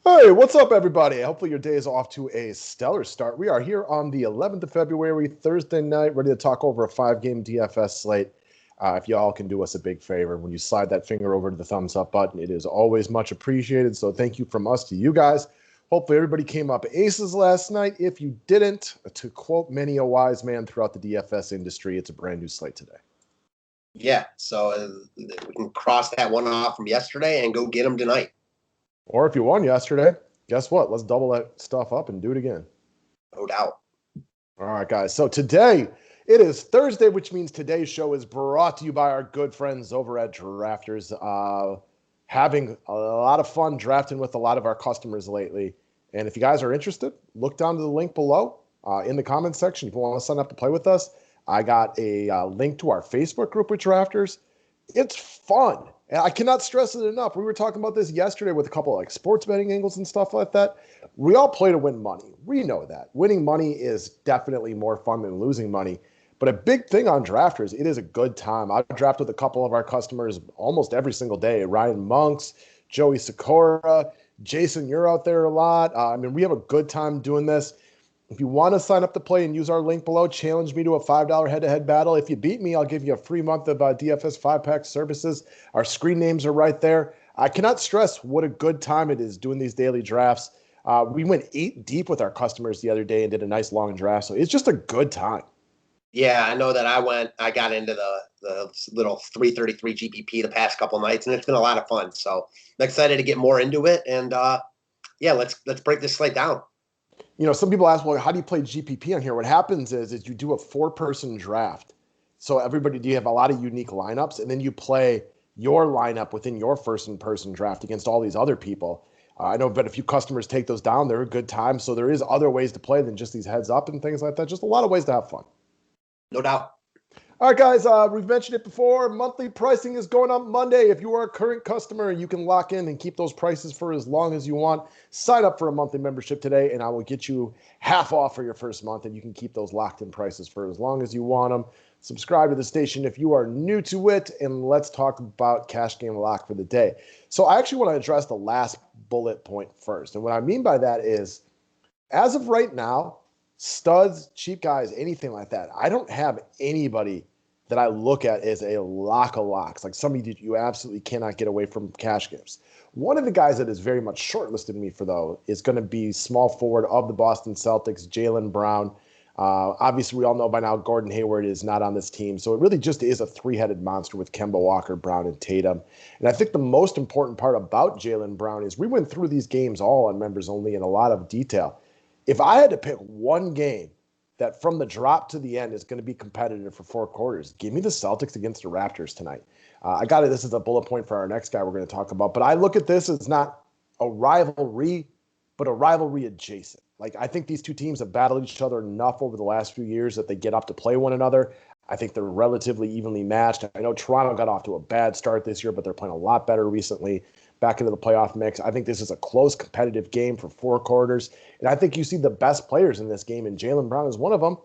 Hey, what's up, everybody? Hopefully your day is off to a stellar start. We are here on the 11th of February, Thursday night, ready to talk over a 5-game DFS slate. If y'all can do us a big favor, when you slide that finger over to the thumbs up button, it is always much appreciated. So thank you from us to you guys. Hopefully everybody came up aces last night. If you didn't, to quote many a wise man throughout the DFS industry, it's a brand new slate today. Yeah, so we can cross that one off from yesterday and go get them tonight. Or if you won yesterday, guess what? Let's double that stuff up and do it again. No doubt. All right, guys. So today it is Thursday, which means today's show is brought to you by our good friends over at Drafters. Having a lot of fun drafting with a lot of our customers lately. And if you guys are interested, look down to the link below in the comments section. If you want to sign up to play with us, I got a link to our Facebook group with Drafters. It's fun. And I cannot stress it enough. We were talking about this yesterday with a couple of like sports betting angles and stuff like that. We all play to win money. We know that. Winning money is definitely more fun than losing money. But a big thing on Drafters, it is a good time. I've drafted with a couple of our customers almost every single day. Ryan Monks, Joey Sikora, Jason, you're out there a lot. We have a good time doing this. If you want to sign up to play and use our link below, challenge me to a $5 head-to-head battle. If you beat me, I'll give you a free month of DFS 5-pack services. Our screen names are right there. I cannot stress what a good time it is doing these daily drafts. We went 8 deep with our customers the other day and did a nice long draft, so it's just a good time. Yeah, I know that I got into the little 333 GPP the past couple nights, and it's been a lot of fun. So I'm excited to get more into it, and let's break this slate down. Some people ask, well, how do you play GPP on here? What happens is you do a 4-person draft. So you have a lot of unique lineups, and then you play your lineup within your first-person draft against all these other people. I know, but a few customers take those down. They're a good time. So there is other ways to play than just these heads up and things like that. Just a lot of ways to have fun. No doubt. All right, guys, we've mentioned it before. Monthly pricing is going up Monday. If you are a current customer, you can lock in and keep those prices for as long as you want. Sign up for a monthly membership today, and I will get you half off for your first month, and you can keep those locked-in prices for as long as you want them. Subscribe to the station if you are new to it, and let's talk about Cash Game Lock for the day. So I actually want to address the last bullet point first, and what I mean by that is, as of right now, studs, cheap guys, anything like that, I don't have anybody that I look at as a lock of locks, like somebody that you absolutely cannot get away from cash games. One of the guys that is very much shortlisted me for, though, is going to be small forward of the Boston Celtics, JAYLEN Brown. Obviously, we all know by now Gordon Hayward is not on this team, so it really just is a 3-headed monster with KEMBA Walker, Brown, and Tatum. And I think the most important part about JAYLEN Brown is we went through these games all on members only in a lot of detail. If I had to pick one game that from the drop to the end is going to be competitive for 4 quarters, give me the Celtics against the Raptors tonight. I got it. This is a bullet point for our next guy we're going to talk about. But I look at this as not a rivalry, but a rivalry adjacent. Like, I think these two teams have battled each other enough over the last few years that they get up to play one another. I think they're relatively evenly matched. I know Toronto got off to a bad start this year, but they're playing a lot better recently. Back into the playoff mix. I think this is a close, competitive game for 4 quarters. And I think you see the best players in this game, and JAYLEN Brown is one of them,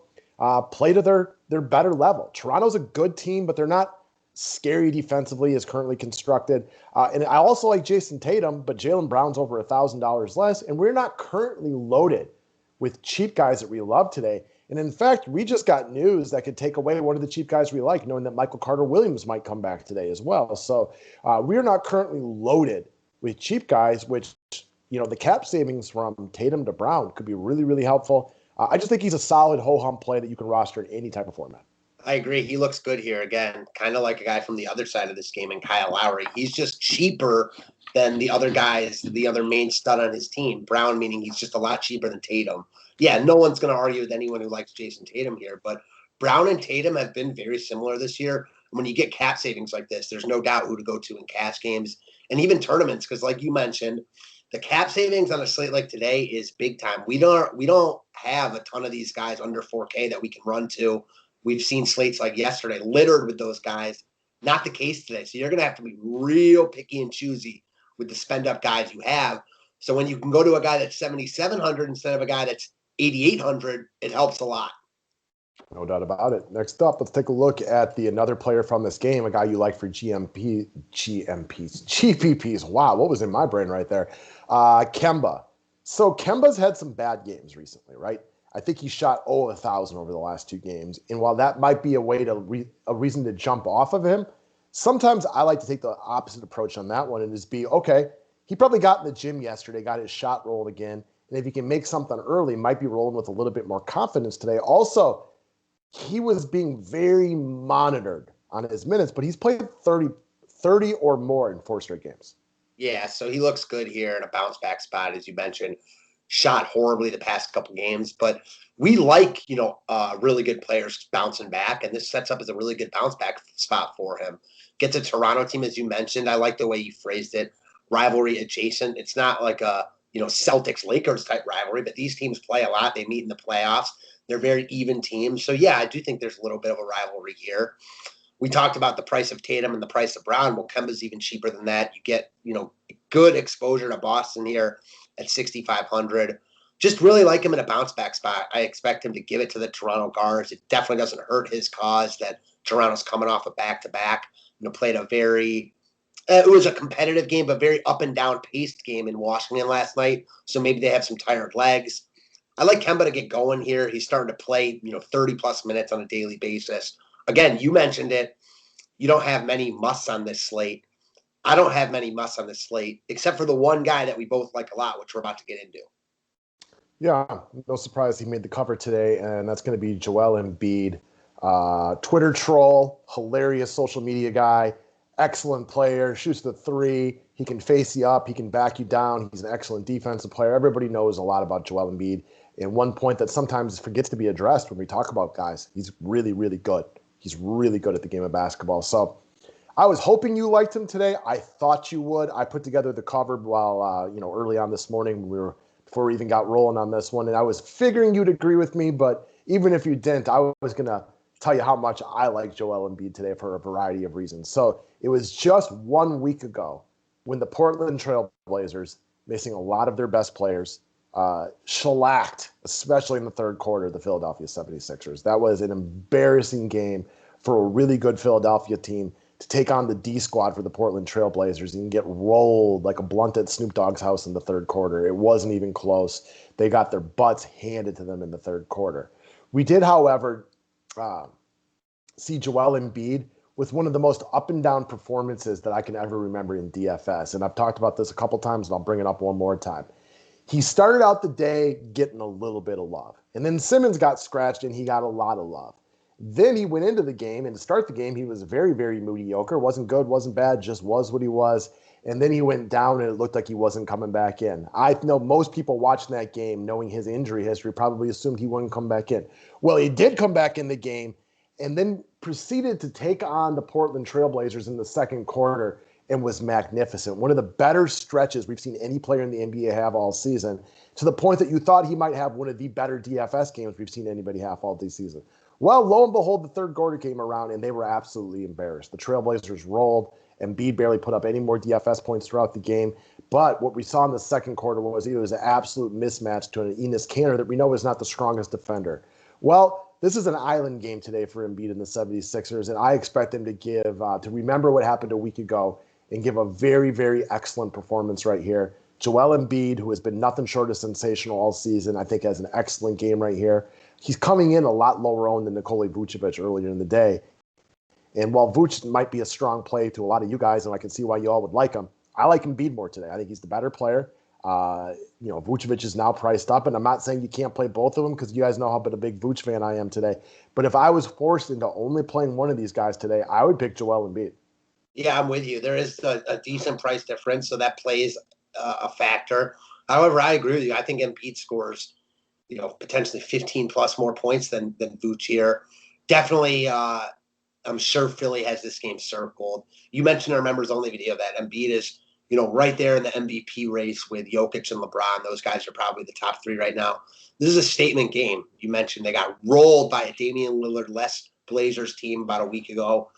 play to their better level. Toronto's a good team, but they're not scary defensively as currently constructed. And I also like Jason Tatum, but JAYLEN Brown's over $1,000 less, and we're not currently loaded with cheap guys that we love today. And in fact, we just got news that could take away one of the cheap guys we like, knowing that Michael Carter-Williams might come back today as well. So we're not currently loaded with cheap guys, which, the cap savings from Tatum to Brown could be really, really helpful. I just think he's a solid ho-hum play that you can roster in any type of format. I agree. He looks good here. Again, kind of like a guy from the other side of this game in Kyle Lowry. He's just cheaper than the other guys, the other main stud on his team. Brown, meaning he's just a lot cheaper than Tatum. Yeah, no one's going to argue with anyone who likes Jason Tatum here, but Brown and Tatum have been very similar this year. When you get cap savings like this, there's no doubt who to go to in cash games and even tournaments, because like you mentioned, the cap savings on a slate like today is big time. We don't have a ton of these guys under 4K that we can run to. We've seen slates like yesterday littered with those guys. Not the case today. So you're going to have to be real picky and choosy with the spend up guys you have. So when you can go to a guy that's 7,700 instead of a guy that's 8,800, it helps a lot. No doubt about it. Next up, let's take a look at another player from this game, a guy you like for GPPs. Wow, what was in my brain right there? KEMBA. So KEMBA's had some bad games recently, right? I think he shot 1,000 over the last 2 games. And while that might be a reason to jump off of him, sometimes I like to take the opposite approach on that one and just be, okay, he probably got in the gym yesterday, got his shot rolled again. And if he can make something early, might be rolling with a little bit more confidence today. Also, he was being very monitored on his minutes, but he's played 30 or more in 4 straight games. Yeah, so he looks good here in a bounce back spot, as you mentioned. Shot horribly the past couple games, but we like, really good players bouncing back, and this sets up as a really good bounce back spot for him. Gets a Toronto team, as you mentioned. I like the way you phrased it. Rivalry adjacent. It's not like a, Celtics-Lakers type rivalry, but these teams play a lot. They meet in the playoffs. They're very even teams. So, yeah, I do think there's a little bit of a rivalry here. We talked about the price of Tatum and the price of Brown. Well, Kemba's even cheaper than that. You get, good exposure to Boston here at 6,500. Just really like him in a bounce back spot. I expect him to give it to the Toronto guards. It definitely doesn't hurt his cause that Toronto's coming off a back-to-back. Played a very it was a competitive game, but very up and down paced game in Washington last night. So maybe they have some tired legs. I like Kemba to get going here. He's starting to play, 30 plus minutes on a daily basis. Again, you mentioned it. You don't have many musts on this slate. I don't have many musts on this slate, except for the one guy that we both like a lot, which we're about to get into. Yeah, no surprise he made the cover today, and that's going to be Joel Embiid. Twitter troll, hilarious social media guy, excellent player, shoots the 3. He can face you up. He can back you down. He's an excellent defensive player. Everybody knows a lot about Joel Embiid. And one point that sometimes forgets to be addressed when we talk about guys, he's really, really good. He's really good at the game of basketball. So I was hoping you liked him today. I thought you would. I put together the cover while, early on this morning before we even got rolling on this one. And I was figuring you'd agree with me, but even if you didn't, I was going to tell you how much I like Joel Embiid today for a variety of reasons. So it was just 1 week ago when the Portland Trail Blazers, missing a lot of their best players, shellacked, especially in the third quarter, the Philadelphia 76ers. That was an embarrassing game for a really good Philadelphia team to take on the D squad for the Portland Trail Blazers and get rolled like a blunt at Snoop Dogg's house in the third quarter. It wasn't even close. They got their butts handed to them in the third quarter. We did, however, see Joel Embiid with one of the most up and down performances that I can ever remember in DFS. And I've talked about this a couple times, and I'll bring it up one more time. He started out the day getting a little bit of love. And then Simmons got scratched, and he got a lot of love. Then he went into the game, and to start the game, he was very, very mediocre. Wasn't good, wasn't bad, just was what he was. And then he went down, and it looked like he wasn't coming back in. I know most people watching that game, knowing his injury history, probably assumed he wouldn't come back in. Well, he did come back in the game, and then proceeded to take on the Portland Trail Blazers in the second quarter and was magnificent. One of the better stretches we've seen any player in the NBA have all season, to the point that you thought he might have one of the better DFS games we've seen anybody have all this season. Well, lo and behold, the third quarter came around, and they were absolutely embarrassed. The Trailblazers rolled, and Embiid barely put up any more DFS points throughout the game. But what we saw in the second quarter was it was an absolute mismatch to an Enes Kanter that we know is not the strongest defender. Well, this is an island game today for Embiid and the 76ers, and I expect them to to remember what happened a week ago and give a very, very excellent performance right here. Joel Embiid, who has been nothing short of sensational all season, I think has an excellent game right here. He's coming in a lot lower owned than Nikola Vucevic earlier in the day. And while Vuce might be a strong play to a lot of you guys, and I can see why you all would like him, I like Embiid more today. I think he's the better player. Vucevic is now priced up, and I'm not saying you can't play both of them because you guys know how big a big Vuce fan I am today. But if I was forced into only playing one of these guys today, I would pick Joel Embiid. Yeah, I'm with you. There is a decent price difference, so that plays a factor. However, I agree with you. I think Embiid scores, potentially 15 plus more points than Vuce here. Definitely, I'm sure Philly has this game circled. You mentioned our members only video that Embiid is, right there in the MVP race with Jokic and LeBron. Those guys are probably the top 3 right now. This is a statement game. You mentioned they got rolled by a Damian Lillard-less Blazers team about a week ago.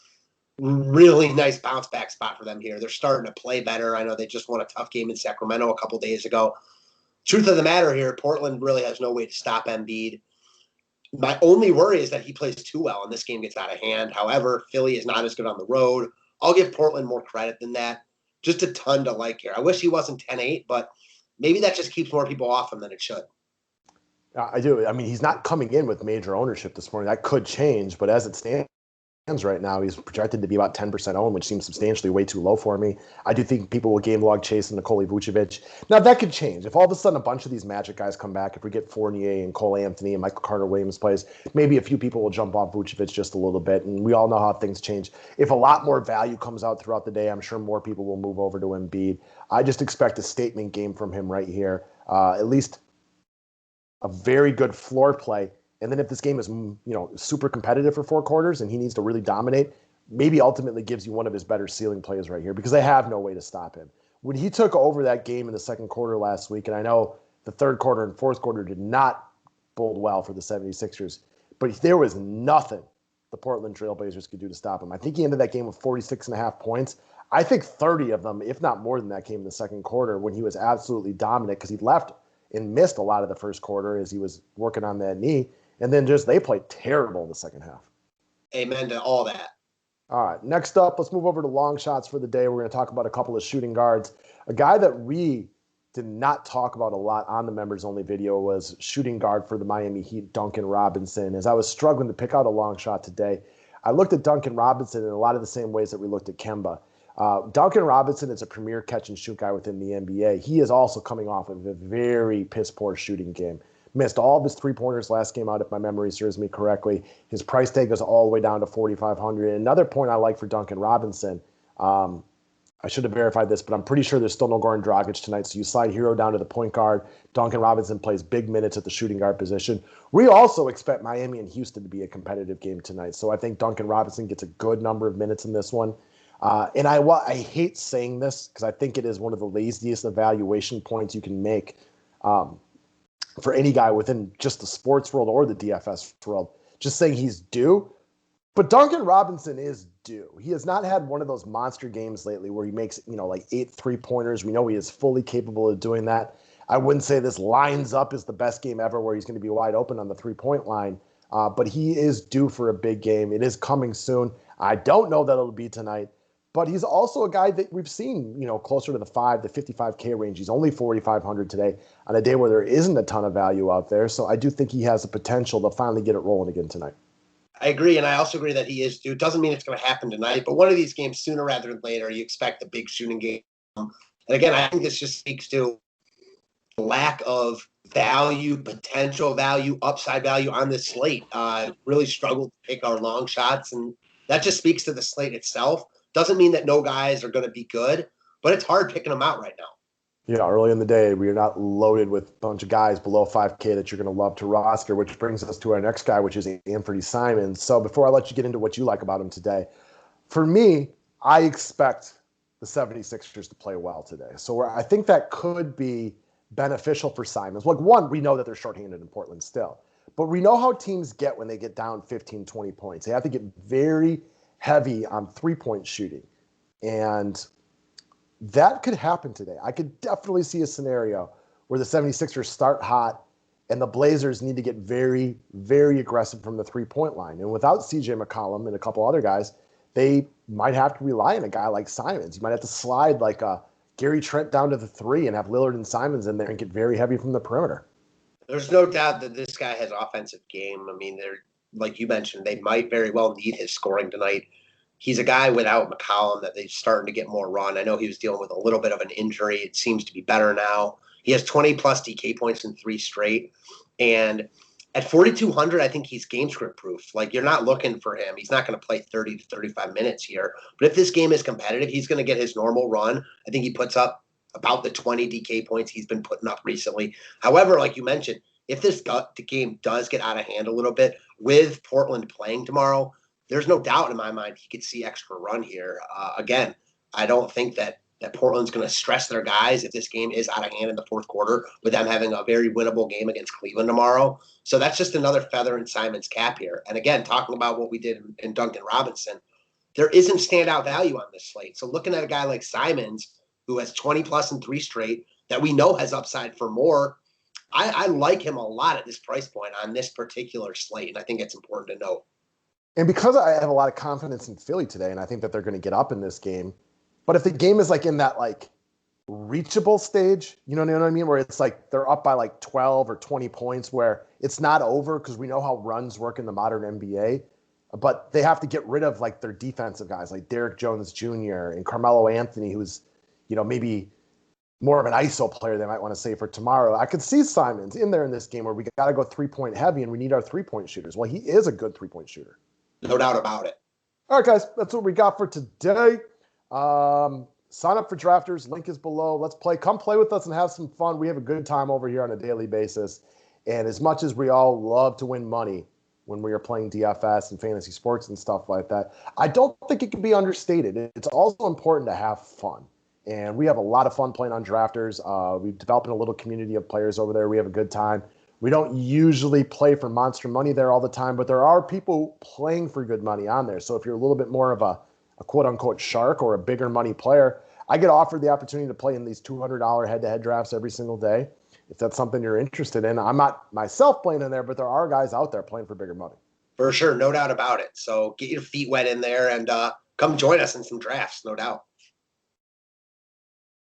Really nice bounce back spot for them here. They're starting to play better. I know they just won a tough game in Sacramento a couple days ago. Truth of the matter here, Portland really has no way to stop Embiid. My only worry is that he plays too well and this game gets out of hand. However, Philly is not as good on the road. I'll give Portland more credit than that. Just a ton to like here. I wish he wasn't 10-8, but maybe that just keeps more people off him than it should. I do. I mean, he's not coming in with major ownership this morning. That could change, but as it stands right now, he's projected to be about 10% owned, which seems substantially way too low for me. I do think people will game log Chase and Nikola Vucevic. Now, that could change. If all of a sudden a bunch of these Magic guys come back, if we get Fournier and Cole Anthony and Michael Carter-Williams plays, maybe a few people will jump off Vucevic just a little bit, and we all know how things change. If a lot more value comes out throughout the day, I'm sure more people will move over to Embiid. I just expect a statement game from him right here, at least a very good floor play. And then if this game is, super competitive for 4 quarters and he needs to really dominate, maybe ultimately gives you one of his better ceiling plays right here because they have no way to stop him. When he took over that game in the second quarter last week, and I know the third quarter and fourth quarter did not bode well for the 76ers, but there was nothing the Portland Trailblazers could do to stop him. I think he ended that game with 46.5 points. I think 30 of them, if not more than that, came in the second quarter when he was absolutely dominant because he left and missed a lot of the first quarter as he was working on that knee. And then they played terrible in the second half. Amen to all that. All right, next up, let's move over to long shots for the day. We're going to talk about a couple of shooting guards. A guy that we did not talk about a lot on the members-only video was shooting guard for the Miami Heat, Duncan Robinson. As I was struggling to pick out a long shot today, I looked at Duncan Robinson in a lot of the same ways that we looked at Kemba. Duncan Robinson is a premier catch-and-shoot guy within the NBA. He is also coming off of a very piss-poor shooting game. Missed all of his three-pointers last game out, if my memory serves me correctly. His price tag goes all the way down to $4,500. Another point I like for Duncan Robinson, I should have verified this, but I'm pretty sure there's still no Goran Dragic tonight, so you slide Hero down to the point guard. Duncan Robinson plays big minutes at the shooting guard position. We also expect Miami and Houston to be a competitive game tonight, so I think Duncan Robinson gets a good number of minutes in this one. And I hate saying this because I think it is one of the laziest evaluation points you can make for any guy within just the sports world or the DFS world, just saying he's due. But Duncan Robinson is due. He has not had one of those monster games lately where he makes, like 8 3-pointers. We know he is fully capable of doing that. I wouldn't say this lines up as the best game ever where he's going to be wide open on the 3-point line, but he is due for a big game. It is coming soon. I don't know that it'll be tonight. But he's also a guy that we've seen, closer to the 5 to 55K range. He's only 4,500 today on a day where there isn't a ton of value out there. So I do think he has the potential to finally get it rolling again tonight. I agree, and I also agree that he is due. Doesn't mean it's going to happen tonight, but one of these games, sooner rather than later, you expect a big shooting game. And again, I think this just speaks to lack of value, potential value, upside value on this slate. Really struggled to pick our long shots, and that just speaks to the slate itself. Doesn't mean that no guys are going to be good, but it's hard picking them out right now. Yeah, early in the day, we are not loaded with a bunch of guys below 5K that you're going to love to roster, which brings us to our next guy, which is ANFERNEE Simons. So before I let you get into what you like about him today, for me, I expect the 76ers to play well today. So I think that could be beneficial for Simons. Like, one, we know that they're shorthanded in Portland still, but we know how teams get when they get down 15, 20 points. They have to get very heavy on 3-point shooting. And that could happen today. I could definitely see a scenario where the 76ers start hot and the Blazers need to get very, very aggressive from the 3-point line. And without CJ McCollum and a couple other guys, they might have to rely on a guy like Simons. You might have to slide like a Gary Trent down to the 3 and have Lillard and Simons in there and get very heavy from the perimeter. There's no doubt that this guy has offensive game. I mean, they're, like you mentioned, they might very well need his scoring tonight. He's a guy without McCollum that they're starting to get more run. I know he was dealing with a little bit of an injury. It seems to be better now. He has 20-plus DK points in 3 straight. And at 4,200, I think he's game script proof. Like, you're not looking for him. He's not going to play 30 to 35 minutes here. But if this game is competitive, he's going to get his normal run. I think he puts up about the 20 DK points he's been putting up recently. However, like you mentioned, if the game does get out of hand a little bit with Portland playing tomorrow, there's no doubt in my mind he could see extra run here. Again, I don't think that Portland's going to stress their guys if this game is out of hand in the fourth quarter with them having a very winnable game against Cleveland tomorrow. So that's just another feather in Simons' cap here. And again, talking about what we did in Duncan Robinson, there isn't standout value on this slate. So looking at a guy like Simons, who has 20-plus in 3 straight, that we know has upside for more, I like him a lot at this price point on this particular slate, and I think it's important to note. And because I have a lot of confidence in Philly today, and I think that they're going to get up in this game, but if the game is like in that like reachable stage, you know what I mean? Where it's like they're up by like 12 or 20 points where it's not over because we know how runs work in the modern NBA, but they have to get rid of like their defensive guys like Derrick Jones Jr. and Carmelo Anthony, who's, you know, maybe more of an ISO player they might want to say for tomorrow. I could see Simons in there in this game where we got to go 3-point heavy and we need our 3-point shooters. Well, he is a good 3-point shooter. No doubt about it. All right, guys, that's what we got for today. Sign up for Drafters. Link is below. Let's play. Come play with us and have some fun. We have a good time over here on a daily basis. And as much as we all love to win money when we are playing DFS and fantasy sports and stuff like that, I don't think it can be understated. It's also important to have fun. And we have a lot of fun playing on Drafters. We've developed a little community of players over there. We have a good time. We don't usually play for monster money there all the time, but there are people playing for good money on there. So if you're a little bit more of a quote-unquote shark or a bigger money player, I get offered the opportunity to play in these $200 head-to-head drafts every single day. If that's something you're interested in, I'm not myself playing in there, but there are guys out there playing for bigger money. For sure, no doubt about it. So get your feet wet in there and come join us in some drafts, no doubt.